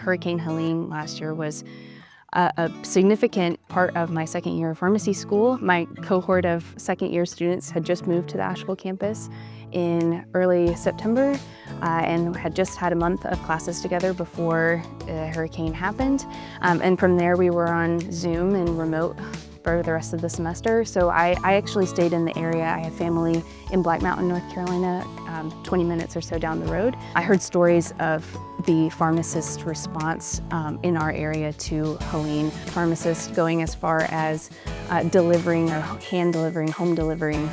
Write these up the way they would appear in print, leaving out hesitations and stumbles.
Hurricane Helene last year was a significant part of my second year of pharmacy school. My cohort of second-year students had just moved to the Asheville campus in early September and had just had a month of classes together before the hurricane happened. And from there we were on Zoom and remote for the rest of the semester. So I actually stayed in the area. I have family in Black Mountain, North Carolina, 20 minutes or so down the road. I heard stories of the pharmacist response in our area to Helene. Pharmacists going as far as delivering or hand delivering, home delivering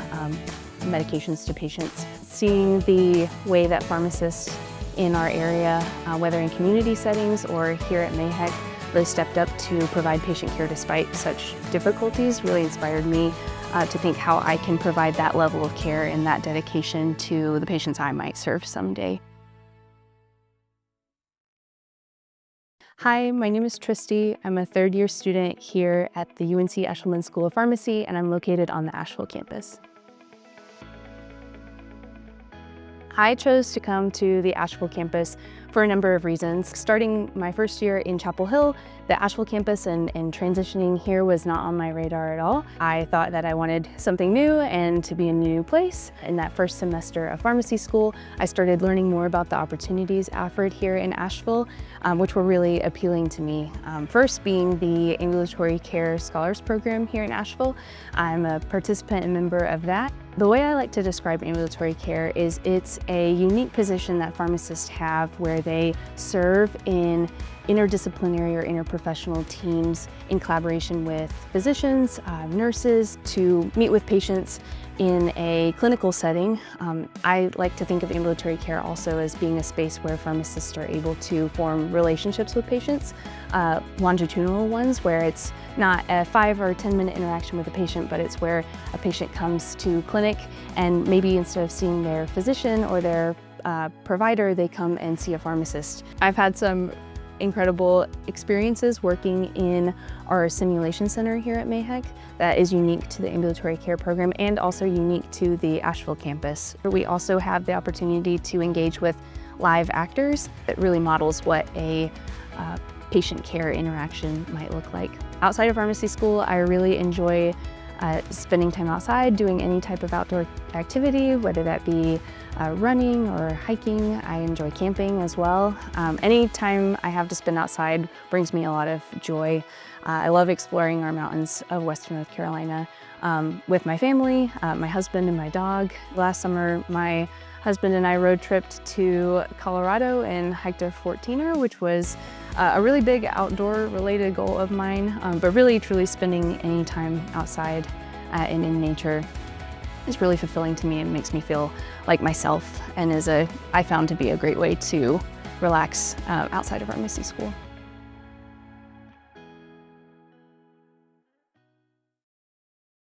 medications to patients. Seeing the way that pharmacists in our area, whether in community settings or here at Mayheck, really stepped up to provide patient care despite such difficulties really inspired me to think how I can provide that level of care and that dedication to the patients I might serve someday. Hi, my name is Tristi. I'm a third-year student here at the UNC Eshelman School of Pharmacy, and I'm located on the Asheville campus. I chose to come to the Asheville campus for a number of reasons. Starting my first year in Chapel Hill, the Asheville campus and transitioning here was not on my radar at all. I thought that I wanted something new and to be in a new place. In that first semester of pharmacy school, I started learning more about the opportunities offered here in Asheville, which were really appealing to me. First being the Ambulatory Care Scholars Program here in Asheville. I'm a participant and member of that. The way I like to describe ambulatory care is it's a unique position that pharmacists have where they serve in interdisciplinary or interprofessional teams in collaboration with physicians, nurses to meet with patients in a clinical setting. I like to think of ambulatory care also as being a space where pharmacists are able to form relationships with patients, longitudinal ones where it's not a 5 or 10 minute interaction with a patient, but it's where a patient comes to clinic and maybe instead of seeing their physician or their provider, they come and see a pharmacist. I've had some incredible experiences working in our simulation center here at Mayheck that is unique to the ambulatory care program and also unique to the Asheville campus. We also have the opportunity to engage with live actors that really models what a patient care interaction might look like. Outside of pharmacy school, I really enjoy spending time outside, doing any type of outdoor activity, whether that be running or hiking. I enjoy camping as well. Any time I have to spend outside brings me a lot of joy. I love exploring our mountains of Western North Carolina with my family, my husband and my dog. Last summer, my husband and I road tripped to Colorado and hiked a 14er, which was a really big outdoor related goal of mine, but really truly spending any time outside and in nature is really fulfilling to me and makes me feel like myself and I found to be a great way to relax outside of pharmacy school.